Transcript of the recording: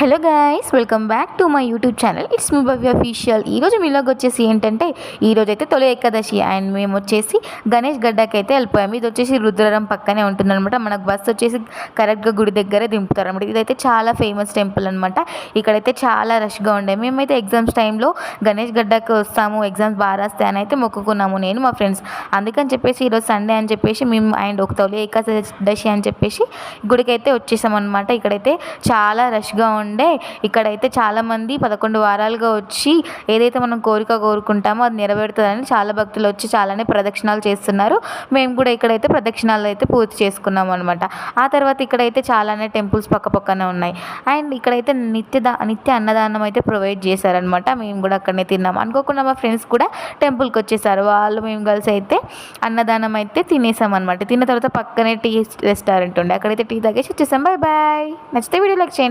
Hello guys, welcome back to my YouTube channel. It's me Bhavya official. ఈరోజు మీలోకి వచ్చేసి ఏంటంటే, ఈరోజు అయితే తొలి ఏకాదశి అండ్ మేము వచ్చేసి గణేష్ గడ్డకి అయితే వెళ్ళిపోయాము. ఇది వచ్చేసి రుద్రవరం పక్కనే ఉంటుందన్నమాట. మనకు బస్సు వచ్చేసి కరెక్ట్గా గుడి దగ్గరే దింపుతారనమాట. ఇదైతే చాలా ఫేమస్ టెంపుల్ అనమాట. ఇక్కడైతే చాలా రష్గా ఉండే. మేమైతే ఎగ్జామ్స్ టైంలో గణేష్ గడ్డకి వస్తాము, ఎగ్జామ్స్ బాగా రాస్తే అని అయితే మొక్కుకున్నాము నేను మా ఫ్రెండ్స్. అందుకని చెప్పేసి ఈరోజు సండే అని చెప్పేసి మేము అండ్ ఒక తొలి ఏకాదశి అని చెప్పేసి గుడికి అయితే వచ్చేసామన్నమాట. ఇక్కడైతే చాలా రష్గా ఉండే. ఇక్కడైతే చాలామంది 11 వారాలుగా వచ్చి ఏదైతే మనం కోరిక కోరుకుంటామో అది నెరవేరుతుందని చాలా భక్తులు వచ్చి చాలానే ప్రదక్షిణాలు చేస్తున్నారు. మేము కూడా ఇక్కడైతే ప్రదక్షిణాలు అయితే పూర్తి చేసుకున్నాం అనమాట. ఆ తర్వాత ఇక్కడైతే చాలానే టెంపుల్స్ పక్కనే ఉన్నాయి. అండ్ ఇక్కడైతే నిత్య అన్నదానం అయితే ప్రొవైడ్ చేశారనమాట. మేము కూడా అక్కడనే తిన్నాం. అనుకోకుండా మా ఫ్రెండ్స్ కూడా టెంపుల్కి వచ్చేసారు. వాళ్ళు మేము కలిసి అయితే అన్నదానం అయితే తినేసాం అనమాట. తిన్న తర్వాత పక్కనే టీ రెస్టారెంట్ ఉండే, అక్కడైతే టీ తాగేసి వచ్చేసాం. Bye bye. నచ్చితే వీడియో లైక్ చేయండి.